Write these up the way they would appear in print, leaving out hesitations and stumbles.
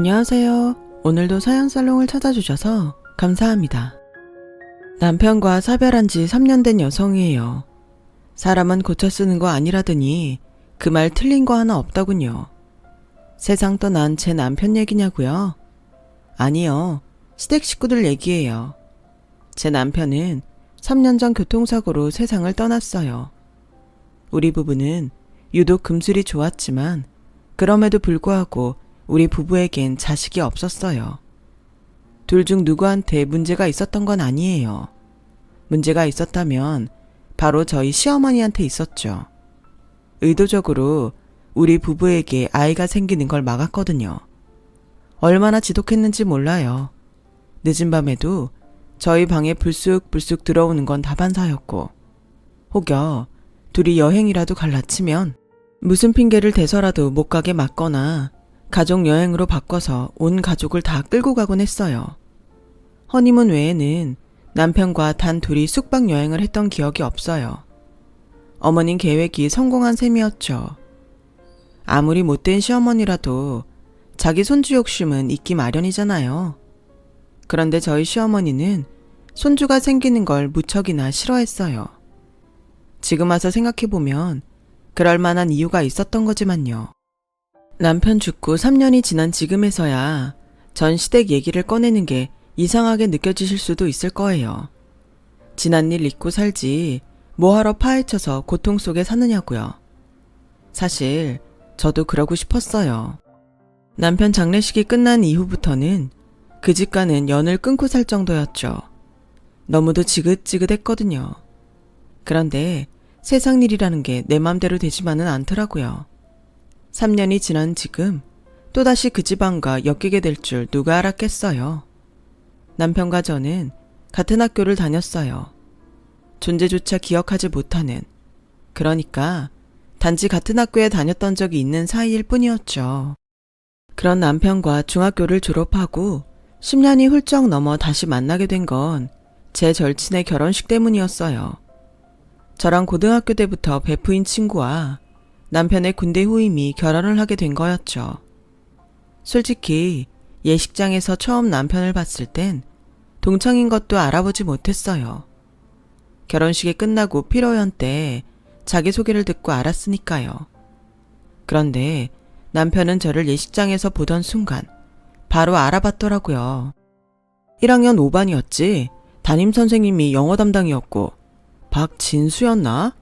안녕하세요. 오늘도 사연살롱을 찾아주셔서 감사합니다. 남편과 사별한 지 3년 된 여성이에요. 사람은 고쳐 쓰는 거 아니라더니 그 말 틀린 거 하나 없더군요. 세상 떠난 제 남편 얘기냐고요? 아니요. 시댁 식구들 얘기예요. 제 남편은 3년 전 교통사고로 세상을 떠났어요. 우리 부부는 유독 금술이 좋았지만 그럼에도 불구하고 우리 부부에겐 자식이 없었어요. 둘 중 누구한테 문제가 있었던 건 아니에요. 문제가 있었다면 바로 저희 시어머니한테 있었죠. 의도적으로 우리 부부에게 아이가 생기는 걸 막았거든요. 얼마나 지독했는지 몰라요. 늦은 밤에도 저희 방에 불쑥불쑥 들어오는 건 다반사였고, 혹여 둘이 여행이라도 갈라치면 무슨 핑계를 대서라도 못 가게 막거나 가족 여행으로 바꿔서 온 가족을 다 끌고 가곤 했어요. 허니문 외에는 남편과 단 둘이 숙박 여행을 했던 기억이 없어요. 어머님 계획이 성공한 셈이었죠. 아무리 못된 시어머니라도 자기 손주 욕심은 있기 마련이잖아요. 그런데 저희 시어머니는 손주가 생기는 걸 무척이나 싫어했어요. 지금 와서 생각해보면 그럴 만한 이유가 있었던 거지만요. 남편 죽고 3년이 지난 지금에서야 전 시댁 얘기를 꺼내는 게 이상하게 느껴지실 수도 있을 거예요. 지난 일 잊고 살지 뭐하러 파헤쳐서 고통 속에 사느냐고요. 사실 저도 그러고 싶었어요. 남편 장례식이 끝난 이후부터는 그 집과는 연을 끊고 살 정도였죠. 너무도 지긋지긋했거든요. 그런데 세상 일이라는 게 내 맘대로 되지만은 않더라고요. 3년이 지난 지금 또다시 그 집안과 엮이게 될 줄 누가 알았겠어요. 남편과 저는 같은 학교를 다녔어요. 존재조차 기억하지 못하는, 그러니까 단지 같은 학교에 다녔던 적이 있는 사이일 뿐이었죠. 그런 남편과 중학교를 졸업하고 10년이 훌쩍 넘어 다시 만나게 된 건 제 절친의 결혼식 때문이었어요. 저랑 고등학교 때부터 베프인 친구와 남편의 군대 후임이 결혼을 하게 된 거였죠. 솔직히 예식장에서 처음 남편을 봤을 땐 동창인 것도 알아보지 못했어요. 결혼식이 끝나고 피로연 때 자기소개를 듣고 알았으니까요. 그런데 남편은 저를 예식장에서 보던 순간 바로 알아봤더라고요. 1학년 5반이었지. 담임선생님이 영어 담당이었고. 박진수였나?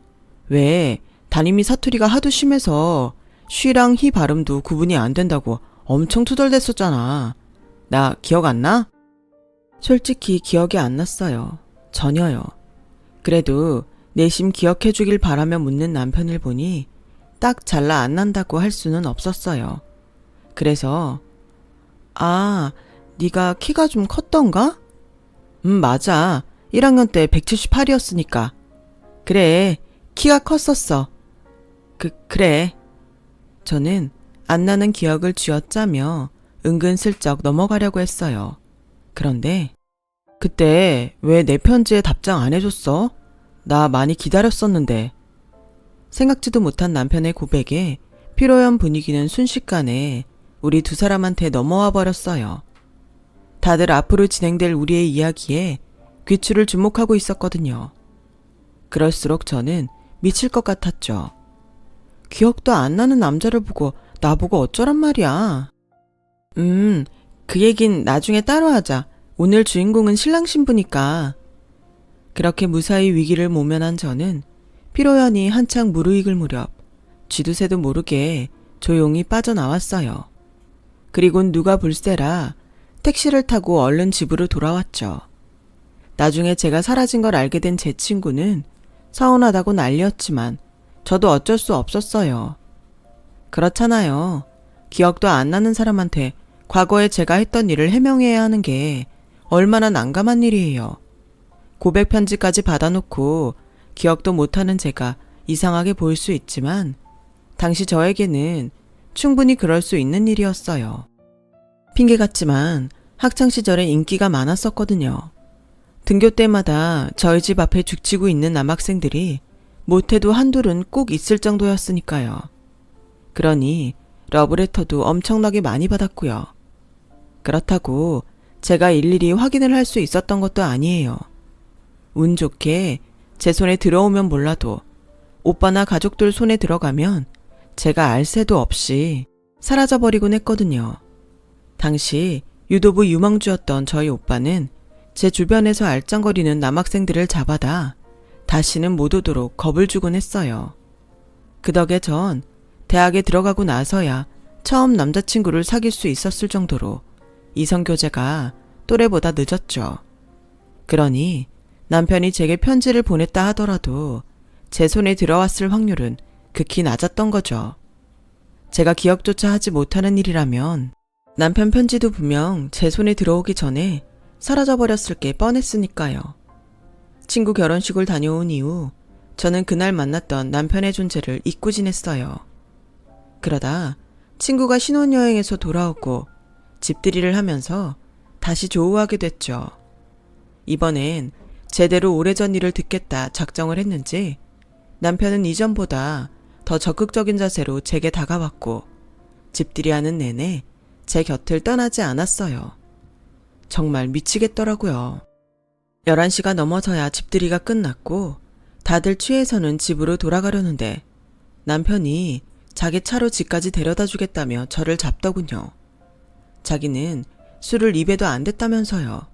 왜 담임이 사투리가 하도 심해서 쉬랑 히 발음도 구분이 안 된다고 엄청 투덜댔었잖아. 나 기억 안 나? 솔직히 기억이 안 났어요. 전혀요. 그래도 내심 기억해 주길 바라며 묻는 남편을 보니 딱 잘라 안 난다고 할 수는 없었어요. 그래서 네가 키가 좀 컸던가? 맞아. 1학년 때 178이었으니까. 그래, 키가 컸었어. 그래. 저는 안 나는 기억을 쥐어짜며 은근슬쩍 넘어가려고 했어요. 그런데 그때 왜 내 편지에 답장 안 해줬어? 나 많이 기다렸었는데. 생각지도 못한 남편의 고백에 피로연 분위기는 순식간에 우리 두 사람한테 넘어와 버렸어요. 다들 앞으로 진행될 우리의 이야기에 귀추를 주목하고 있었거든요. 그럴수록 저는 미칠 것 같았죠. 기억도 안 나는 남자를 보고 나보고 어쩌란 말이야. 그 얘긴 나중에 따로 하자. 오늘 주인공은 신랑 신부니까. 그렇게 무사히 위기를 모면한 저는 피로연이 한창 무르익을 무렵 쥐두새도 모르게 조용히 빠져나왔어요. 그리곤 누가 볼세라 택시를 타고 얼른 집으로 돌아왔죠. 나중에 제가 사라진 걸 알게 된 제 친구는 서운하다고 난리였지만 저도 어쩔 수 없었어요. 그렇잖아요. 기억도 안 나는 사람한테 과거에 제가 했던 일을 해명해야 하는 게 얼마나 난감한 일이에요. 고백 편지까지 받아놓고 기억도 못하는 제가 이상하게 보일 수 있지만 당시 저에게는 충분히 그럴 수 있는 일이었어요. 핑계 같지만 학창시절에 인기가 많았었거든요. 등교 때마다 저희 집 앞에 죽치고 있는 남학생들이 못해도 한둘은 꼭 있을 정도였으니까요. 그러니 러브레터도 엄청나게 많이 받았고요. 그렇다고 제가 일일이 확인을 할 수 있었던 것도 아니에요. 운 좋게 제 손에 들어오면 몰라도 오빠나 가족들 손에 들어가면 제가 알 새도 없이 사라져버리곤 했거든요. 당시 유도부 유망주였던 저희 오빠는 제 주변에서 알짱거리는 남학생들을 잡아다 다시는 못 오도록 겁을 주곤 했어요. 그 덕에 전 대학에 들어가고 나서야 처음 남자친구를 사귈 수 있었을 정도로 이성교제가 또래보다 늦었죠. 그러니 남편이 제게 편지를 보냈다 하더라도 제 손에 들어왔을 확률은 극히 낮았던 거죠. 제가 기억조차 하지 못하는 일이라면 남편 편지도 분명 제 손에 들어오기 전에 사라져버렸을 게 뻔했으니까요. 친구 결혼식을 다녀온 이후 저는 그날 만났던 남편의 존재를 잊고 지냈어요. 그러다 친구가 신혼여행에서 돌아오고 집들이를 하면서 다시 조우하게 됐죠. 이번엔 제대로 오래전 일을 듣겠다 작정을 했는지 남편은 이전보다 더 적극적인 자세로 제게 다가왔고 집들이하는 내내 제 곁을 떠나지 않았어요. 정말 미치겠더라고요. 11시가 넘어서야 집들이가 끝났고 다들 취해서는 집으로 돌아가려는데 남편이 자기 차로 집까지 데려다 주겠다며 저를 잡더군요. 자기는 술을 입에도 안 댔다면서요.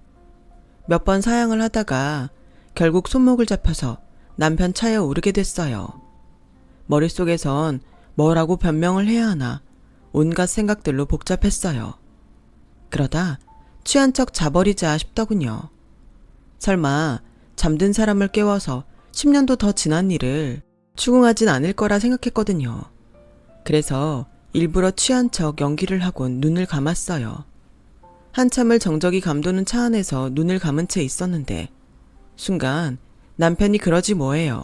몇 번 사양을 하다가 결국 손목을 잡혀서 남편 차에 오르게 됐어요. 머릿속에선 뭐라고 변명을 해야 하나 온갖 생각들로 복잡했어요. 그러다 취한 척 자버리자 싶더군요. 설마 잠든 사람을 깨워서 10년도 더 지난 일을 추궁하진 않을 거라 생각했거든요. 그래서 일부러 취한 척 연기를 하곤 눈을 감았어요. 한참을 정적이 감도는 차 안에서 눈을 감은 채 있었는데 순간 남편이 그러지 뭐예요.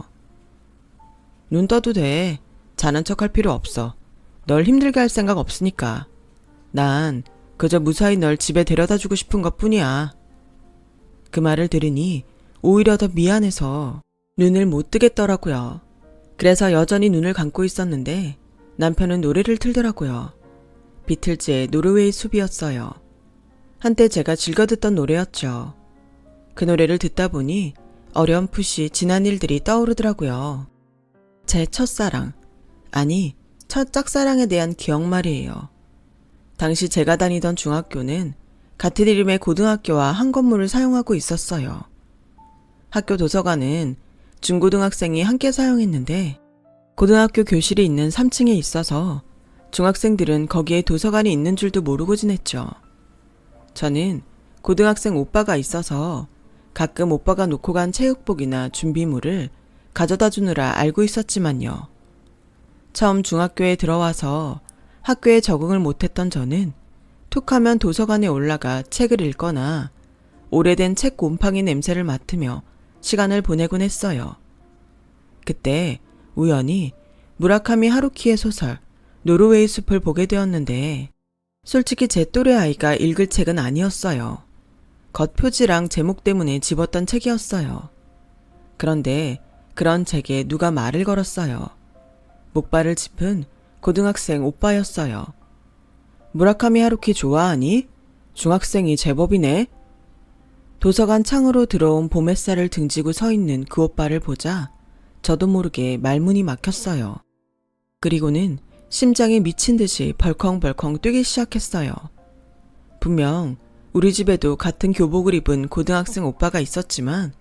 눈 떠도 돼. 자는 척 할 필요 없어. 널 힘들게 할 생각 없으니까. 난 그저 무사히 널 집에 데려다 주고 싶은 것 뿐이야. 그 말을 들으니 오히려 더 미안해서 눈을 못 뜨겠더라고요. 그래서 여전히 눈을 감고 있었는데 남편은 노래를 틀더라고요. 비틀즈의 노르웨이 숲이었어요. 한때 제가 즐겨 듣던 노래였죠. 그 노래를 듣다 보니 어렴풋이 지난 일들이 떠오르더라고요. 제 첫사랑, 아니 첫 짝사랑에 대한 기억 말이에요. 당시 제가 다니던 중학교는 같은 이름의 고등학교와 한 건물을 사용하고 있었어요. 학교 도서관은 중고등학생이 함께 사용했는데 고등학교 교실이 있는 3층에 있어서 중학생들은 거기에 도서관이 있는 줄도 모르고 지냈죠. 저는 고등학생 오빠가 있어서 가끔 오빠가 놓고 간 체육복이나 준비물을 가져다 주느라 알고 있었지만요. 처음 중학교에 들어와서 학교에 적응을 못했던 저는 툭하면 도서관에 올라가 책을 읽거나 오래된 책 곰팡이 냄새를 맡으며 시간을 보내곤 했어요. 그때 우연히 무라카미 하루키의 소설 노르웨이 숲을 보게 되었는데 솔직히 제 또래 아이가 읽을 책은 아니었어요. 겉표지랑 제목 때문에 집었던 책이었어요. 그런데 그런 책에 누가 말을 걸었어요. 목발을 짚은 고등학생 오빠였어요. 무라카미 하루키 좋아하니? 중학생이 제법이네. 도서관 창으로 들어온 봄 햇살을 등지고 서 있는 그 오빠를 보자 저도 모르게 말문이 막혔어요. 그리고는 심장이 미친 듯이 벌컹벌컹 뛰기 시작했어요. 분명 우리 집에도 같은 교복을 입은 고등학생 오빠가 있었지만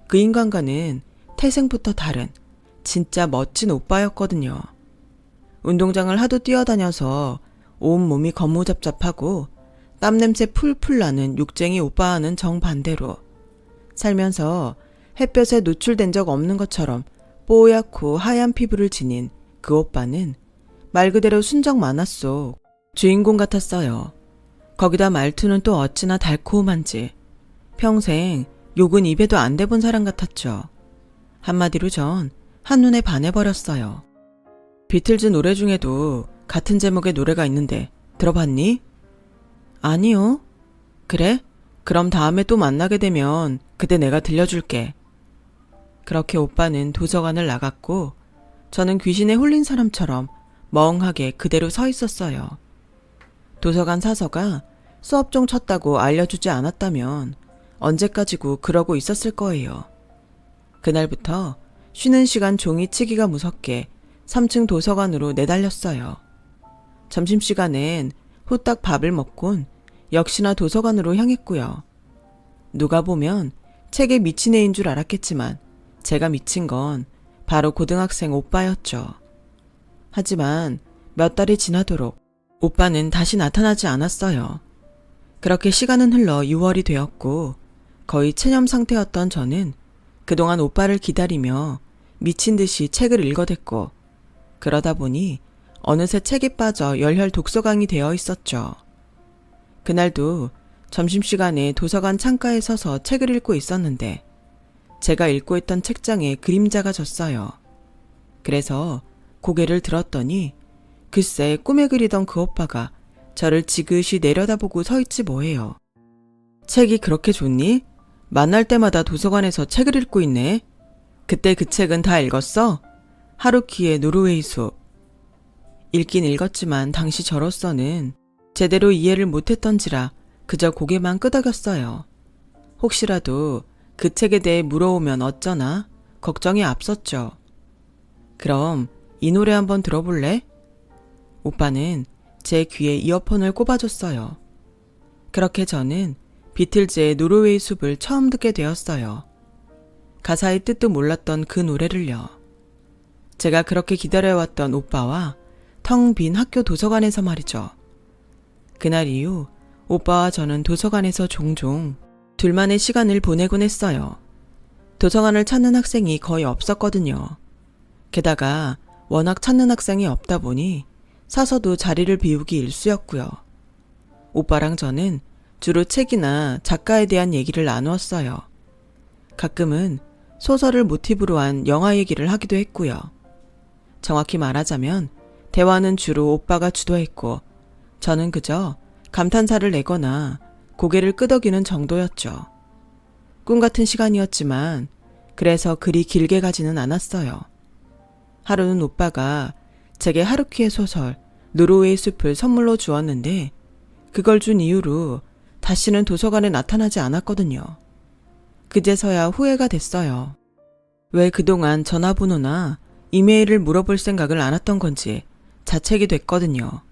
그 인간과는 태생부터 다른 진짜 멋진 오빠였거든요. 운동장을 하도 뛰어다녀서 온몸이 거무잡잡하고 땀냄새 풀풀 나는 육쟁이 오빠와는 정반대로 살면서 햇볕에 노출된 적 없는 것처럼 뽀얗고 하얀 피부를 지닌 그 오빠는 말 그대로 순정 만화 속 주인공 같았어요. 거기다 말투는 또 어찌나 달콤한지 평생 욕은 입에도 안 대본 사람 같았죠. 한마디로 전 한눈에 반해버렸어요. 비틀즈 노래 중에도 같은 제목의 노래가 있는데 들어봤니? 아니요. 그래? 그럼 다음에 또 만나게 되면 그때 내가 들려줄게. 그렇게 오빠는 도서관을 나갔고 저는 귀신에 홀린 사람처럼 멍하게 그대로 서 있었어요. 도서관 사서가 수업 중 쳤다고 알려주지 않았다면 언제까지고 그러고 있었을 거예요. 그날부터 쉬는 시간 종이 치기가 무섭게 3층 도서관으로 내달렸어요. 점심시간엔 후딱 밥을 먹곤 역시나 도서관으로 향했고요. 누가 보면 책에 미친 애인 줄 알았겠지만 제가 미친 건 바로 고등학생 오빠였죠. 하지만 몇 달이 지나도록 오빠는 다시 나타나지 않았어요. 그렇게 시간은 흘러 6월이 되었고 거의 체념 상태였던 저는 그동안 오빠를 기다리며 미친 듯이 책을 읽어댔고 그러다 보니 어느새 책에 빠져 열혈 독서광이 되어 있었죠. 그날도 점심시간에 도서관 창가에 서서 책을 읽고 있었는데 제가 읽고 있던 책장에 그림자가 졌어요. 그래서 고개를 들었더니 글쎄 꿈에 그리던 그 오빠가 저를 지그시 내려다보고 서 있지 뭐예요. 책이 그렇게 좋니? 만날 때마다 도서관에서 책을 읽고 있네. 그때 그 책은 다 읽었어? 하루키의 노르웨이 숲. 읽긴 읽었지만 당시 저로서는 제대로 이해를 못했던지라 그저 고개만 끄덕였어요. 혹시라도 그 책에 대해 물어오면 어쩌나 걱정이 앞섰죠. 그럼 이 노래 한번 들어볼래? 오빠는 제 귀에 이어폰을 꼽아줬어요. 그렇게 저는 비틀즈의 노르웨이 숲을 처음 듣게 되었어요. 가사의 뜻도 몰랐던 그 노래를요. 제가 그렇게 기다려왔던 오빠와 텅 빈 학교 도서관에서 말이죠. 그날 이후 오빠와 저는 도서관에서 종종 둘만의 시간을 보내곤 했어요. 도서관을 찾는 학생이 거의 없었거든요. 게다가 워낙 찾는 학생이 없다 보니 사서도 자리를 비우기 일쑤였고요. 오빠랑 저는 주로 책이나 작가에 대한 얘기를 나누었어요. 가끔은 소설을 모티브로 한 영화 얘기를 하기도 했고요. 정확히 말하자면 대화는 주로 오빠가 주도했고 저는 그저 감탄사를 내거나 고개를 끄덕이는 정도였죠. 꿈 같은 시간이었지만 그래서 그리 길게 가지는 않았어요. 하루는 오빠가 제게 하루키의 소설 노르웨이 숲을 선물로 주었는데 그걸 준 이후로 다시는 도서관에 나타나지 않았거든요. 그제서야 후회가 됐어요. 왜 그동안 전화번호나 이메일을 물어볼 생각을 안 했던 건지 자책이 됐거든요.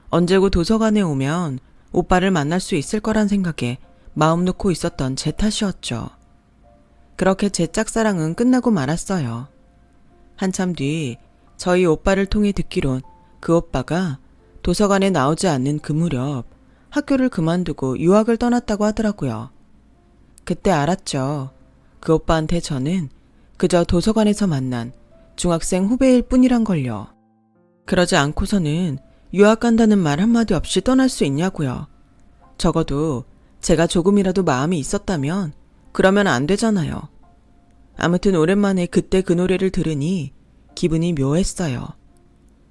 언제고 도서관에 오면 오빠를 만날 수 있을 거란 생각에 마음 놓고 있었던 제 탓이었죠. 그렇게 제 짝사랑은 끝나고 말았어요. 한참 뒤 저희 오빠를 통해 듣기론 그 오빠가 도서관에 나오지 않는 그 무렵 학교를 그만두고 유학을 떠났다고 하더라고요. 그때 알았죠. 그 오빠한테 저는 그저 도서관에서 만난 중학생 후배일 뿐이란 걸요. 그러지 않고서는 유학 간다는 말 한마디 없이 떠날 수 있냐고요. 적어도 제가 조금이라도 마음이 있었다면 그러면 안 되잖아요. 아무튼 오랜만에 그때 그 노래를 들으니 기분이 묘했어요.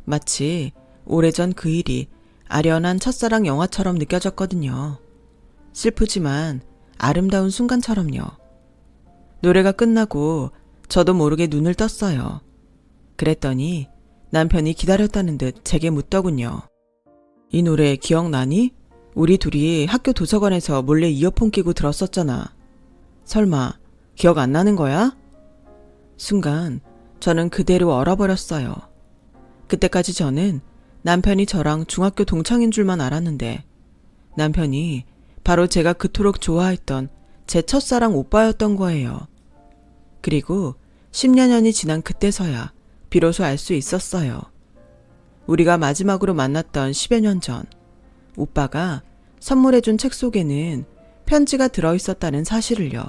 마치 오래전 그 일이 아련한 첫사랑 영화처럼 느껴졌거든요. 슬프지만 아름다운 순간처럼요. 노래가 끝나고 저도 모르게 눈을 떴어요. 그랬더니 남편이 기다렸다는 듯 제게 묻더군요. 이 노래 기억나니? 우리 둘이 학교 도서관에서 몰래 이어폰 끼고 들었었잖아. 설마 기억 안 나는 거야? 순간 저는 그대로 얼어버렸어요. 그때까지 저는 남편이 저랑 중학교 동창인 줄만 알았는데 남편이 바로 제가 그토록 좋아했던 제 첫사랑 오빠였던 거예요. 그리고 10여 년이 지난 그때서야 비로소 알 수 있었어요. 우리가 마지막으로 만났던 10여 년 전, 오빠가 선물해준 책 속에는 편지가 들어있었다는 사실을요.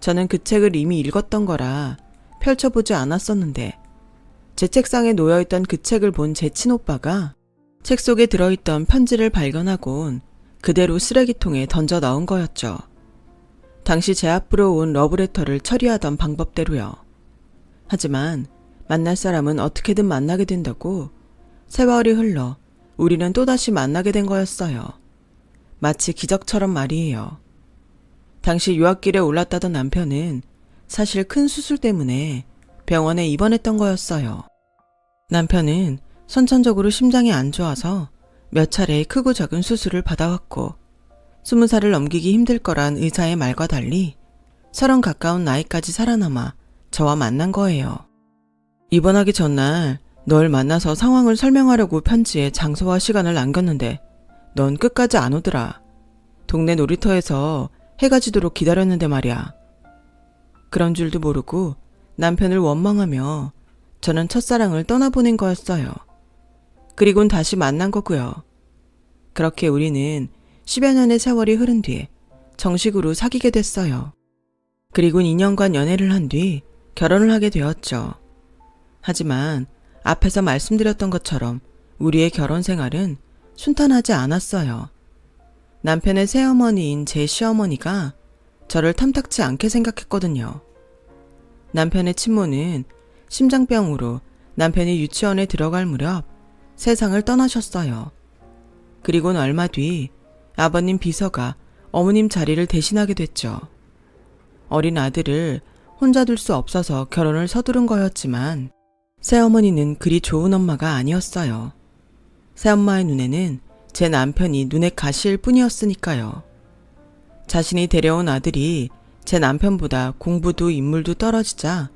저는 그 책을 이미 읽었던 거라 펼쳐보지 않았었는데 제 책상에 놓여있던 그 책을 본 제 친오빠가 책 속에 들어있던 편지를 발견하곤 그대로 쓰레기통에 던져 넣은 거였죠. 당시 제 앞으로 온 러브레터를 처리하던 방법대로요. 하지만 만날 사람은 어떻게든 만나게 된다고 세월이 흘러 우리는 또다시 만나게 된 거였어요. 마치 기적처럼 말이에요. 당시 유학길에 올랐다던 남편은 사실 큰 수술 때문에 병원에 입원했던 거였어요. 남편은 선천적으로 심장이 안 좋아서 몇 차례 크고 작은 수술을 받아왔고 20살을 넘기기 힘들 거란 의사의 말과 달리 30 가까운 나이까지 살아남아 저와 만난 거예요. 입원하기 전날 널 만나서 상황을 설명하려고 편지에 장소와 시간을 남겼는데 넌 끝까지 안 오더라. 동네 놀이터에서 해가 지도록 기다렸는데 말이야. 그런 줄도 모르고 남편을 원망하며 저는 첫사랑을 떠나보낸 거였어요. 그리곤 다시 만난 거고요. 그렇게 우리는 10여 년의 세월이 흐른 뒤에 정식으로 사귀게 됐어요. 그리곤 2년간 연애를 한 뒤 결혼을 하게 되었죠. 하지만 앞에서 말씀드렸던 것처럼 우리의 결혼 생활은 순탄하지 않았어요. 남편의 새어머니인 제 시어머니가 저를 탐탁치 않게 생각했거든요. 남편의 친모는 심장병으로 남편이 유치원에 들어갈 무렵 세상을 떠나셨어요. 그리고는 얼마 뒤 아버님 비서가 어머님 자리를 대신하게 됐죠. 어린 아들을 혼자 둘 수 없어서 결혼을 서두른 거였지만 새어머니는 그리 좋은 엄마가 아니었어요. 새엄마의 눈에는 제 남편이 눈에 가시일 뿐이었으니까요. 자신이 데려온 아들이 제 남편보다 공부도 인물도 떨어지자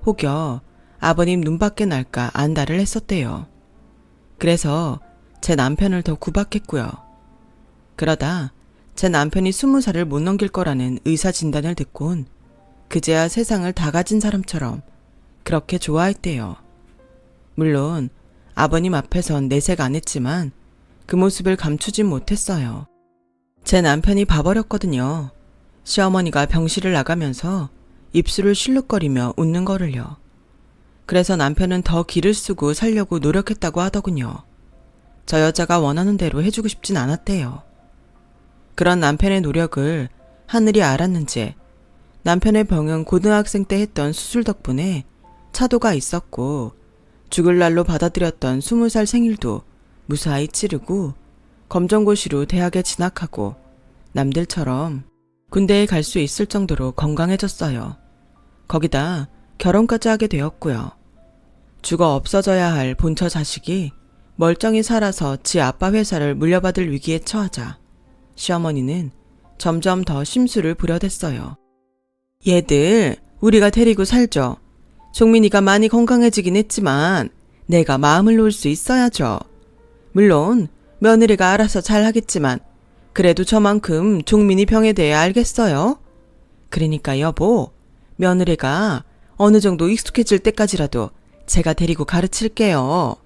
혹여 아버님 눈밖에 날까 안달을 했었대요. 그래서 제 남편을 더 구박했고요. 그러다 제 남편이 20살을 못 넘길 거라는 의사 진단을 듣곤 그제야 세상을 다 가진 사람처럼 그렇게 좋아했대요. 물론 아버님 앞에선 내색 안 했지만 그 모습을 감추진 못했어요. 제 남편이 봐버렸거든요. 시어머니가 병실을 나가면서 입술을 실룩거리며 웃는 거를요. 그래서 남편은 더 기를 쓰고 살려고 노력했다고 하더군요. 저 여자가 원하는 대로 해주고 싶진 않았대요. 그런 남편의 노력을 하늘이 알았는지 남편의 병은 고등학생 때 했던 수술 덕분에 차도가 있었고 죽을 날로 받아들였던 20살 생일도 무사히 치르고 검정고시로 대학에 진학하고 남들처럼 군대에 갈 수 있을 정도로 건강해졌어요. 거기다 결혼까지 하게 되었고요. 죽어 없어져야 할 본처 자식이 멀쩡히 살아서 지 아빠 회사를 물려받을 위기에 처하자 시어머니는 점점 더 심술을 부려댔어요. 얘들 우리가 데리고 살죠. 종민이가 많이 건강해지긴 했지만 내가 마음을 놓을 수 있어야죠. 물론 며느리가 알아서 잘 하겠지만 그래도 저만큼 종민이 병에 대해 알겠어요. 그러니까 여보, 며느리가 어느 정도 익숙해질 때까지라도 제가 데리고 가르칠게요.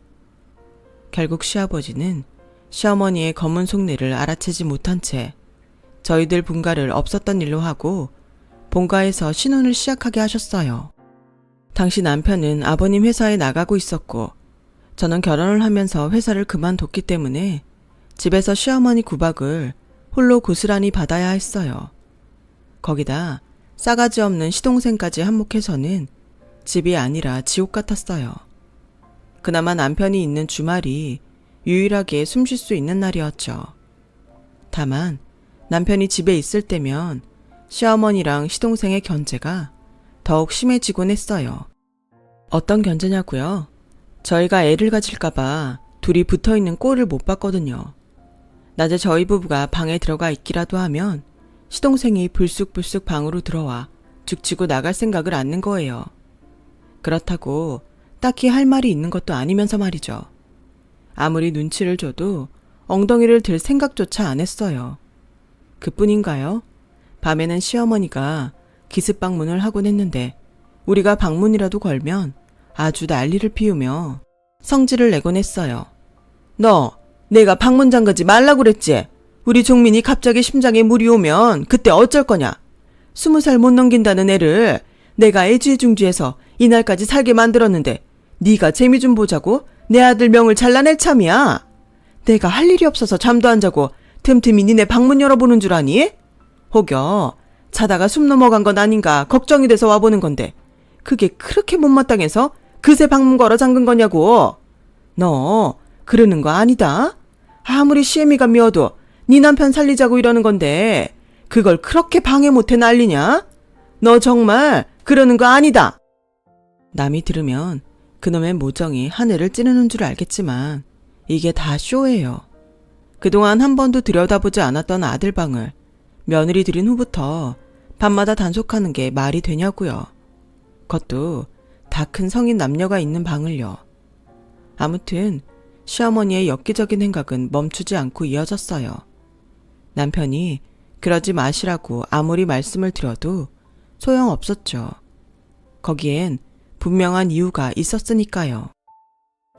결국 시아버지는 시어머니의 검은 속내를 알아채지 못한 채 저희들 분가를 없었던 일로 하고 본가에서 신혼을 시작하게 하셨어요. 당시 남편은 아버님 회사에 나가고 있었고 저는 결혼을 하면서 회사를 그만뒀기 때문에 집에서 시어머니 구박을 홀로 고스란히 받아야 했어요. 거기다 싸가지 없는 시동생까지 한몫해서는 집이 아니라 지옥 같았어요. 그나마 남편이 있는 주말이 유일하게 숨 쉴 수 있는 날이었죠. 다만 남편이 집에 있을 때면 시어머니랑 시동생의 견제가 더욱 심해지곤 했어요. 어떤 견제냐고요? 저희가 애를 가질까봐 둘이 붙어있는 꼴을 못 봤거든요. 낮에 저희 부부가 방에 들어가 있기라도 하면 시동생이 불쑥불쑥 방으로 들어와 죽치고 나갈 생각을 않는 거예요. 그렇다고 딱히 할 말이 있는 것도 아니면서 말이죠. 아무리 눈치를 줘도 엉덩이를 들 생각조차 안 했어요. 그뿐인가요? 밤에는 시어머니가 기습 방문을 하곤 했는데 우리가 방문이라도 걸면 아주 난리를 피우며 성질을 내곤 했어요. 너 내가 방문 잠그지 말라고 그랬지? 우리 종민이 갑자기 심장에 물이 오면 그때 어쩔 거냐? 20살 못 넘긴다는 애를 내가 애지중지해서 이날까지 살게 만들었는데 네가 재미 좀 보자고 내 아들 명을 잘라낼 참이야. 내가 할 일이 없어서 잠도 안 자고 틈틈이 니네 방문 열어보는 줄 아니? 혹여 자다가 숨 넘어간 건 아닌가 걱정이 돼서 와보는 건데 그게 그렇게 못마땅해서 그새 방문 걸어 잠근 거냐고. 너 그러는 거 아니다. 아무리 시애미가 미워도 네 남편 살리자고 이러는 건데 그걸 그렇게 방해 못해 난리냐? 너 정말 그러는 거 아니다. 남이 들으면 그놈의 모정이 하늘을 찌르는 줄 알겠지만 이게 다 쇼예요. 그동안 한 번도 들여다보지 않았던 아들 방을 며느리 들인 후부터 밤마다 단속하는 게 말이 되냐고요. 그것도 다 큰 성인 남녀가 있는 방을요. 아무튼 시어머니의 엽기적인 행각은 멈추지 않고 이어졌어요. 남편이 그러지 마시라고 아무리 말씀을 드려도 소용없었죠. 거기엔 분명한 이유가 있었으니까요.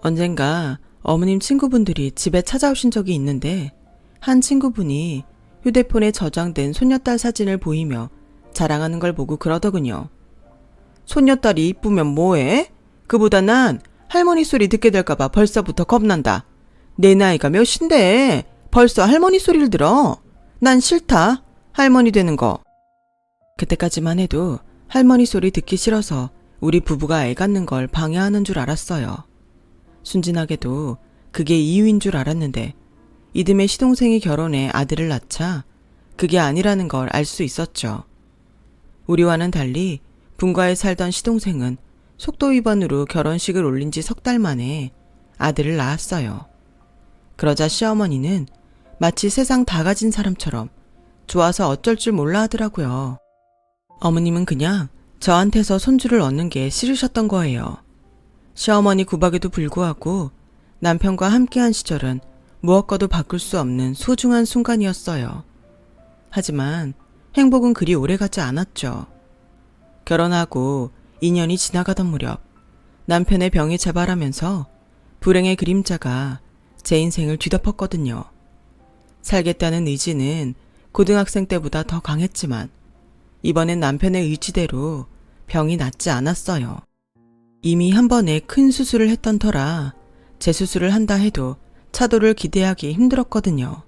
언젠가 어머님 친구분들이 집에 찾아오신 적이 있는데 한 친구분이 휴대폰에 저장된 손녀딸 사진을 보이며 자랑하는 걸 보고 그러더군요. 손녀딸이 이쁘면 뭐해? 그보다 난 할머니 소리 듣게 될까봐 벌써부터 겁난다. 내 나이가 몇인데 벌써 할머니 소리를 들어. 난 싫다. 할머니 되는 거. 그때까지만 해도 할머니 소리 듣기 싫어서 우리 부부가 애 갖는 걸 방해하는 줄 알았어요. 순진하게도 그게 이유인 줄 알았는데 이듬해 시동생이 결혼해 아들을 낳자 그게 아니라는 걸 알 수 있었죠. 우리와는 달리 분가에 살던 시동생은 속도 위반으로 결혼식을 올린 지 석 달 만에 아들을 낳았어요. 그러자 시어머니는 마치 세상 다 가진 사람처럼 좋아서 어쩔 줄 몰라 하더라고요. 어머님은 그냥 저한테서 손주를 얻는 게 싫으셨던 거예요. 시어머니 구박에도 불구하고 남편과 함께한 시절은 무엇과도 바꿀 수 없는 소중한 순간이었어요. 하지만 행복은 그리 오래가지 않았죠. 결혼하고 2년이 지나가던 무렵 남편의 병이 재발하면서 불행의 그림자가 제 인생을 뒤덮었거든요. 살겠다는 의지는 고등학생 때보다 더 강했지만 이번엔 남편의 의지대로 병이 낫지 않았어요. 이미 한 번에 큰 수술을 했던 터라 재수술을 한다 해도 차도를 기대하기 힘들었거든요.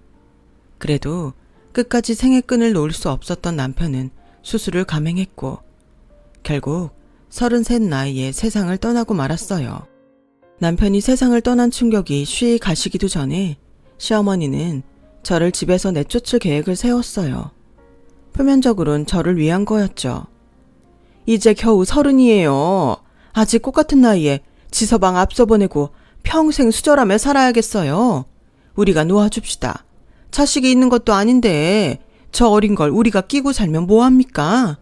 그래도 끝까지 생애끈을 놓을 수 없었던 남편은 수술을 감행했고 결국 33 나이에 세상을 떠나고 말았어요. 남편이 세상을 떠난 충격이 쉬이 가시기도 전에 시어머니는 저를 집에서 내쫓을 계획을 세웠어요. 표면적으론 저를 위한 거였죠. 이제 겨우 30이에요. 아직 꽃같은 나이에 지서방 앞서 보내고 평생 수절하며 살아야겠어요. 우리가 놓아줍시다. 자식이 있는 것도 아닌데 저 어린 걸 우리가 끼고 살면 뭐합니까?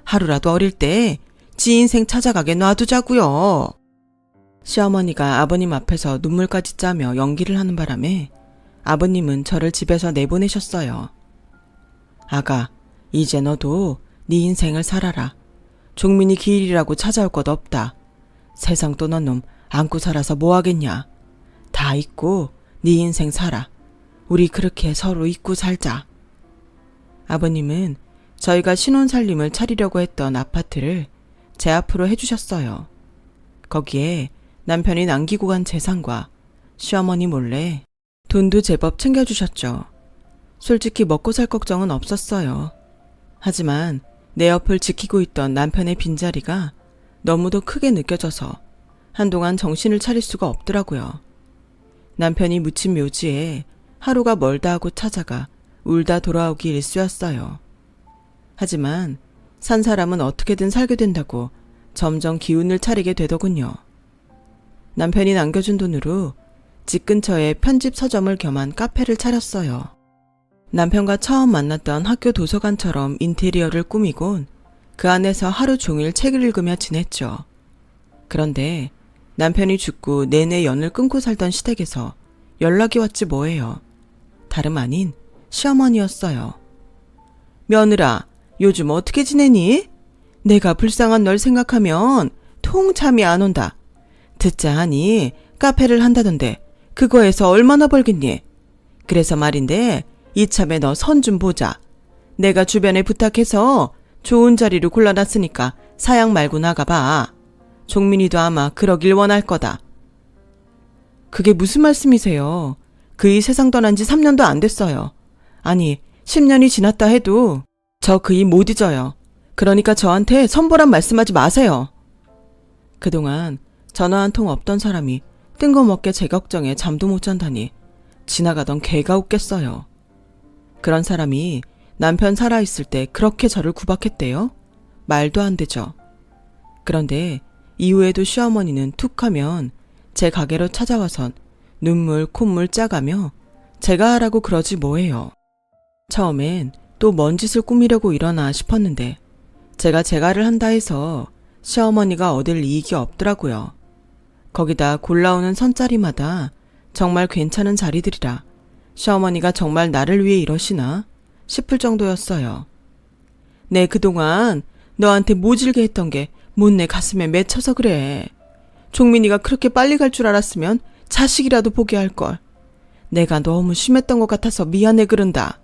하루라도 어릴 때 지 인생 찾아가게 놔두자고요. 시어머니가 아버님 앞에서 눈물까지 짜며 연기를 하는 바람에 아버님은 저를 집에서 내보내셨어요. 아가, 이제 너도 네 인생을 살아라. 종민이 기일이라고 찾아올 것 없다. 세상 떠난 놈 안고 살아서 뭐하겠냐. 다 잊고 네 인생 살아. 우리 그렇게 서로 잊고 살자. 아버님은 저희가 신혼살림을 차리려고 했던 아파트를 제 앞으로 해주셨어요. 거기에 남편이 남기고 간 재산과 시어머니 몰래 돈도 제법 챙겨주셨죠. 솔직히 먹고 살 걱정은 없었어요. 하지만 내 옆을 지키고 있던 남편의 빈자리가 너무도 크게 느껴져서 한동안 정신을 차릴 수가 없더라고요. 남편이 묻힌 묘지에 하루가 멀다 하고 찾아가 울다 돌아오기 일쑤였어요. 하지만 산 사람은 어떻게든 살게 된다고 점점 기운을 차리게 되더군요. 남편이 남겨준 돈으로 집 근처에 편집 서점을 겸한 카페를 차렸어요. 남편과 처음 만났던 학교 도서관처럼 인테리어를 꾸미곤 그 안에서 하루 종일 책을 읽으며 지냈죠. 그런데 남편이 죽고 내내 연을 끊고 살던 시댁에서 연락이 왔지 뭐예요. 다름 아닌 시어머니였어요. 며느라, 요즘 어떻게 지내니? 내가 불쌍한 널 생각하면 통 잠이 안 온다. 듣자 하니 카페를 한다던데 그거에서 얼마나 벌겠니? 그래서 말인데 이참에 너 선 좀 보자. 내가 주변에 부탁해서 좋은 자리를 골라놨으니까 사양 말고 나가봐. 종민이도 아마 그러길 원할 거다. 그게 무슨 말씀이세요? 그이 세상 떠난 지 3년도 안 됐어요. 아니 10년이 지났다 해도 저 그이 못 잊어요. 그러니까 저한테 선보란 말씀하지 마세요. 그동안 전화 한 통 없던 사람이 뜬금없게 제 걱정에 잠도 못 잔다니 지나가던 개가 웃겠어요. 그런 사람이 남편 살아있을 때 그렇게 저를 구박했대요? 말도 안 되죠. 그런데 이후에도 시어머니는 툭 하면 제 가게로 찾아와선 눈물 콧물 짜가며 제가 하라고 그러지 뭐예요. 처음엔 또 뭔 짓을 꾸미려고 이러나 싶었는데 제가 재가를 한다 해서 시어머니가 얻을 이익이 없더라고요. 거기다 골라오는 선자리마다 정말 괜찮은 자리들이라 시어머니가 정말 나를 위해 이러시나 싶을 정도였어요. 내 그동안 너한테 모질게 했던 게 못내 가슴에 맺혀서 그래. 종민이가 그렇게 빨리 갈 줄 알았으면 자식이라도 보게 할걸. 내가 너무 심했던 것 같아서 미안해 그런다.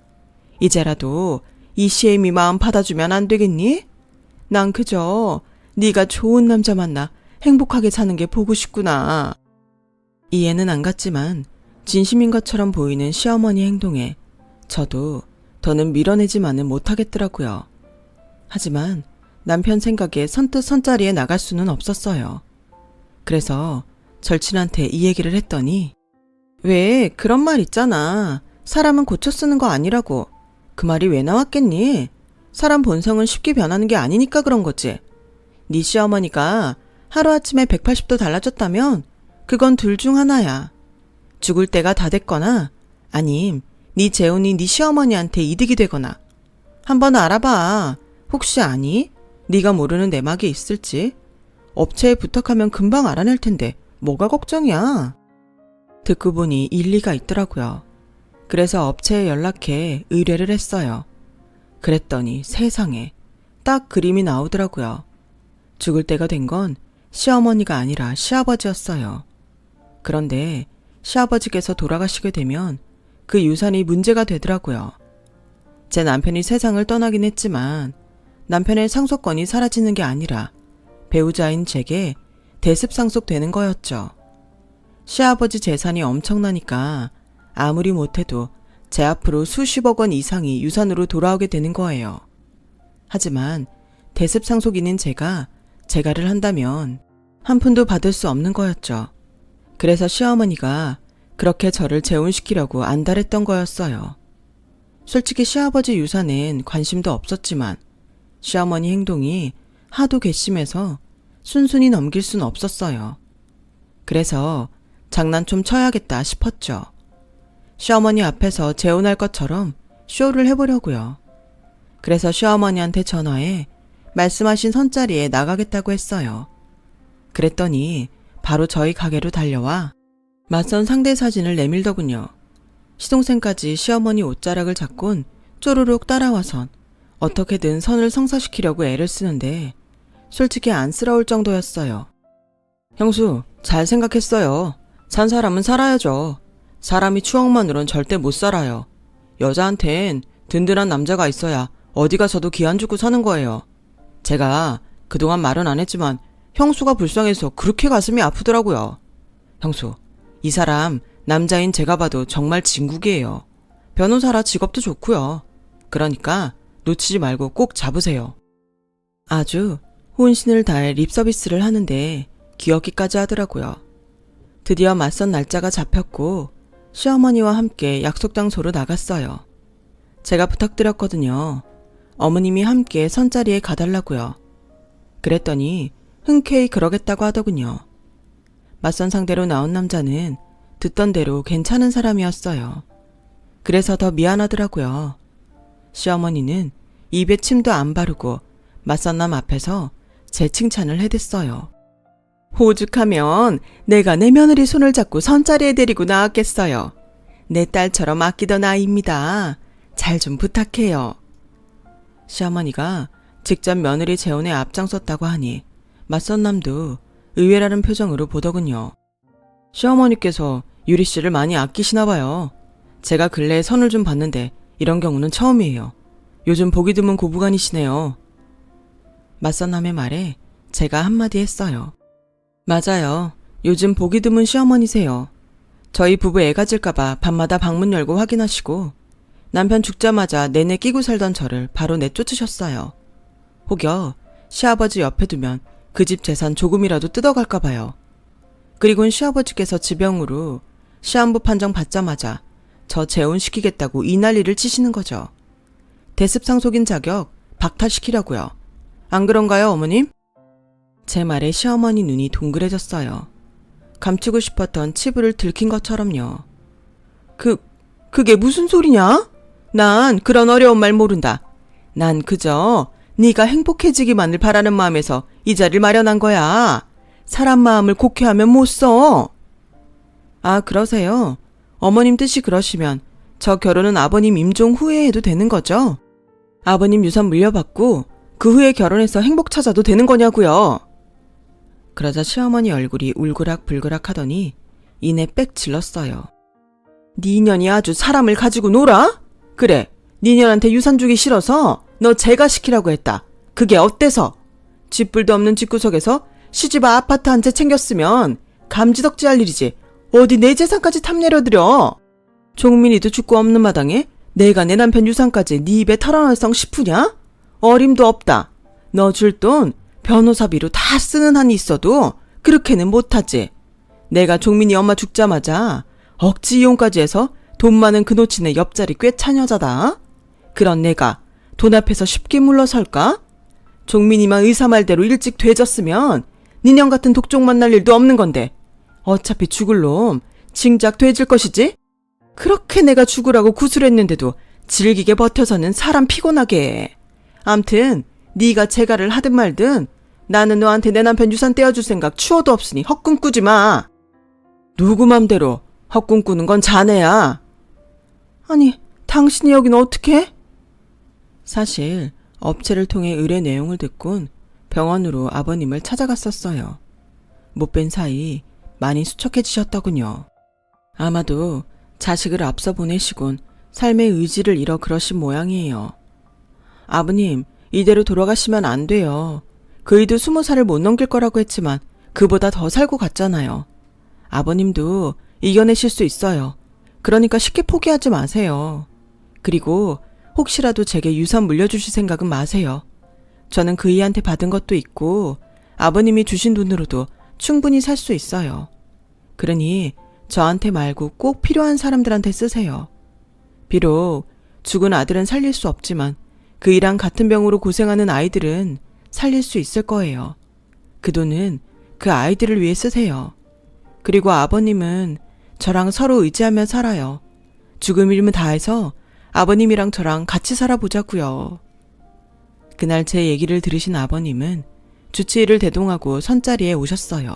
이제라도 이 시애미 마음 받아주면 안 되겠니? 난 그저 네가 좋은 남자 만나 행복하게 사는 게 보고 싶구나. 이해는 안 갔지만 진심인 것처럼 보이는 시어머니 행동에 저도 더는 밀어내지만은 못하겠더라고요. 하지만 남편 생각에 선뜻 선자리에 나갈 수는 없었어요. 그래서 절친한테 이 얘기를 했더니 왜 그런 말 있잖아. 사람은 고쳐 쓰는 거 아니라고. 그 말이 왜 나왔겠니? 사람 본성은 쉽게 변하는 게 아니니까 그런 거지. 네 시어머니가 하루아침에 180도 달라졌다면 그건 둘 중 하나야. 죽을 때가 다 됐거나 아님 네 재혼이 네 시어머니한테 이득이 되거나. 한번 알아봐. 혹시 아니? 네가 모르는 내막이 있을지. 업체에 부탁하면 금방 알아낼 텐데 뭐가 걱정이야. 듣고 보니 일리가 있더라고요. 그래서 업체에 연락해 의뢰를 했어요. 그랬더니 세상에 딱 그림이 나오더라고요. 죽을 때가 된 건 시어머니가 아니라 시아버지였어요. 그런데 시아버지께서 돌아가시게 되면 그 유산이 문제가 되더라고요. 제 남편이 세상을 떠나긴 했지만 남편의 상속권이 사라지는 게 아니라 배우자인 제게 대습상속되는 거였죠. 시아버지 재산이 엄청나니까 아무리 못해도 제 앞으로 수십억 원 이상이 유산으로 돌아오게 되는 거예요. 하지만 대습상속인인 제가 재가를 한다면 한 푼도 받을 수 없는 거였죠. 그래서 시어머니가 그렇게 저를 재혼시키려고 안달했던 거였어요. 솔직히 시아버지 유산엔 관심도 없었지만 시어머니 행동이 하도 괘씸해서 순순히 넘길 순 없었어요. 그래서 장난 좀 쳐야겠다 싶었죠. 시어머니 앞에서 재혼할 것처럼 쇼를 해보려고요. 그래서 시어머니한테 전화해 말씀하신 선자리에 나가겠다고 했어요. 그랬더니 바로 저희 가게로 달려와 맞선 상대 사진을 내밀더군요. 시동생까지 시어머니 옷자락을 잡곤 쪼르륵 따라와선 어떻게든 선을 성사시키려고 애를 쓰는데 솔직히 안쓰러울 정도였어요. 형수, 잘 생각했어요. 산 사람은 살아야죠. 사람이 추억만으론 절대 못 살아요. 여자한텐 든든한 남자가 있어야 어디 가서도 기한 주고 사는 거예요. 제가 그동안 말은 안 했지만 형수가 불쌍해서 그렇게 가슴이 아프더라고요. 형수, 이 사람 남자인 제가 봐도 정말 진국이에요. 변호사라 직업도 좋고요. 그러니까 놓치지 말고 꼭 잡으세요. 아주 혼신을 다해 립서비스를 하는데 귀엽기까지 하더라고요. 드디어 맞선 날짜가 잡혔고 시어머니와 함께 약속 장소로 나갔어요. 제가 부탁드렸거든요. 어머님이 함께 선자리에 가달라고요. 그랬더니 흔쾌히 그러겠다고 하더군요. 맞선 상대로 나온 남자는 듣던 대로 괜찮은 사람이었어요. 그래서 더 미안하더라고요. 시어머니는 입에 침도 안 바르고 맞선 남 앞에서 제 칭찬을 해댔어요. 오죽하면 내가 내 며느리 손을 잡고 선자리에 데리고 나왔겠어요. 내 딸처럼 아끼던 아이입니다. 잘 좀 부탁해요. 시어머니가 직접 며느리 재혼에 앞장섰다고 하니 맞선 남도 의외라는 표정으로 보더군요. 시어머니께서 유리 씨를 많이 아끼시나 봐요. 제가 근래에 선을 좀 봤는데 이런 경우는 처음이에요. 요즘 보기 드문 고부간이시네요. 맞선 남의 말에 제가 한마디 했어요. 맞아요. 요즘 보기 드문 시어머니세요. 저희 부부 애 가질까봐 밤마다 방문 열고 확인하시고 남편 죽자마자 내내 끼고 살던 저를 바로 내쫓으셨어요. 혹여 시아버지 옆에 두면 그 집 재산 조금이라도 뜯어갈까 봐요. 그리고는 시아버지께서 지병으로 시한부 판정 받자마자 저 재혼시키겠다고 이 난리를 치시는 거죠. 대습상속인 자격 박탈시키려고요. 안 그런가요, 어머님? 제 말에 시어머니 눈이 동그래졌어요. 감추고 싶었던 치부를 들킨 것처럼요. 그게 무슨 소리냐? 난 그런 어려운 말 모른다. 난 그저 네가 행복해지기만을 바라는 마음에서 이 자리를 마련한 거야. 사람 마음을 곡해하면 못 써. 아, 그러세요? 어머님 뜻이 그러시면 저 결혼은 아버님 임종 후에 해도 되는 거죠? 아버님 유산 물려받고 그 후에 결혼해서 행복 찾아도 되는 거냐고요? 그러자 시어머니 얼굴이 울그락불그락 하더니 이내 빽 질렀어요. 니년이 아주 사람을 가지고 놀아? 그래, 니년한테 유산 주기 싫어서 너 제가 시키라고 했다. 그게 어때서? 쥐뿔도 없는 집구석에서 시집 아파트 한 채 챙겼으면 감지덕지 할 일이지. 어디 내 재산까지 탐내려들여. 종민이도 죽고 없는 마당에 내가 내 남편 유산까지 네 입에 털어넣을 성 싶으냐? 어림도 없다. 너 줄 돈 변호사비로 다 쓰는 한이 있어도 그렇게는 못하지. 내가 종민이 엄마 죽자마자 억지 이혼까지 해서 돈 많은 그 노친의 옆자리 꽤 찬 여자다. 그런 내가 돈 앞에서 쉽게 물러설까? 종민이만 의사 말대로 일찍 돼졌으면 니년 같은 독종 만날 일도 없는 건데 어차피 죽을 놈 징작 돼질 것이지? 그렇게 내가 죽으라고 구술했는데도 질기게 버텨서는 사람 피곤하게 해. 암튼 네가 재가를 하든 말든 나는 너한테 내 남편 유산 떼어줄 생각 추워도 없으니 헛꿈 꾸지 마. 누구 맘대로 헛꿈 꾸는 건 자네야. 아니, 당신이 여긴 어떻게? 사실 업체를 통해 의뢰 내용을 듣곤 병원으로 아버님을 찾아갔었어요. 못 뵌 사이 많이 수척해지셨더군요. 아마도 자식을 앞서 보내시곤 삶의 의지를 잃어 그러신 모양이에요. 아버님, 이대로 돌아가시면 안 돼요. 그이도 20살을 못 넘길 거라고 했지만 그보다 더 살고 갔잖아요. 아버님도 이겨내실 수 있어요. 그러니까 쉽게 포기하지 마세요. 그리고 혹시라도 제게 유산 물려주실 생각은 마세요. 저는 그이한테 받은 것도 있고 아버님이 주신 돈으로도 충분히 살 수 있어요. 그러니 저한테 말고 꼭 필요한 사람들한테 쓰세요. 비록 죽은 아들은 살릴 수 없지만 그이랑 같은 병으로 고생하는 아이들은 살릴 수 있을 거예요. 그 돈은 그 아이들을 위해 쓰세요. 그리고 아버님은 저랑 서로 의지하며 살아요. 죽음 일문 다해서 아버님이랑 저랑 같이 살아보자고요. 그날 제 얘기를 들으신 아버님은 주치의를 대동하고 선자리에 오셨어요.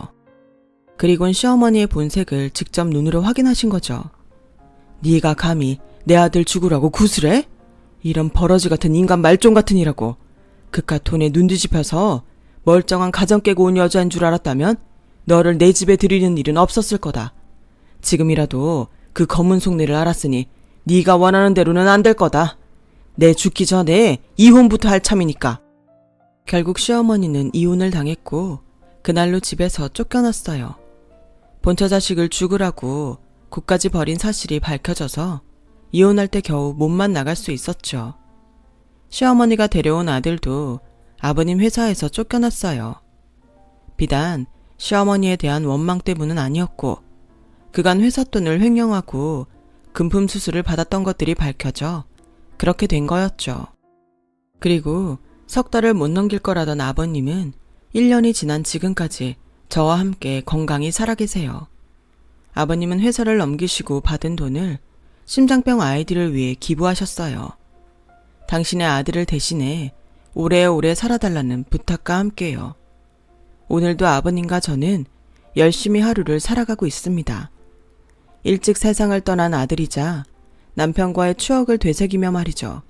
그리곤 시어머니의 본색을 직접 눈으로 확인하신 거죠. 네가 감히 내 아들 죽으라고 구슬해? 이런 버러지 같은 인간 말종 같으니라고. 그깟 돈에 눈 뒤집혀서 멀쩡한 가정 깨고 온 여자인 줄 알았다면 너를 내 집에 들이는 일은 없었을 거다. 지금이라도 그 검은 속내를 알았으니 네가 원하는 대로는 안 될 거다. 내 죽기 전에 이혼부터 할 참이니까. 결국 시어머니는 이혼을 당했고 그날로 집에서 쫓겨났어요. 본처 자식을 죽으라고 곳까지 버린 사실이 밝혀져서 이혼할 때 겨우 몸만 나갈 수 있었죠. 시어머니가 데려온 아들도 아버님 회사에서 쫓겨났어요. 비단 시어머니에 대한 원망 때문은 아니었고 그간 회사 돈을 횡령하고 금품 수수를 받았던 것들이 밝혀져 그렇게 된 거였죠. 그리고 석 달을 못 넘길 거라던 아버님은 1년이 지난 지금까지 저와 함께 건강히 살아계세요. 아버님은 회사를 넘기시고 받은 돈을 심장병 아이들을 위해 기부하셨어요. 당신의 아들을 대신해 오래오래 살아달라는 부탁과 함께요. 오늘도 아버님과 저는 열심히 하루를 살아가고 있습니다. 일찍 세상을 떠난 아들이자 남편과의 추억을 되새기며 말이죠.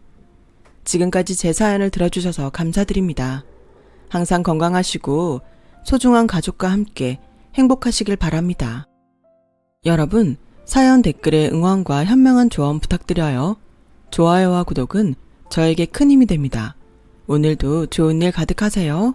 지금까지 제 사연을 들어주셔서 감사드립니다. 항상 건강하시고 소중한 가족과 함께 행복하시길 바랍니다. 여러분, 사연 댓글에 응원과 현명한 조언 부탁드려요. 좋아요와 구독은 저에게 큰 힘이 됩니다. 오늘도 좋은 일 가득하세요.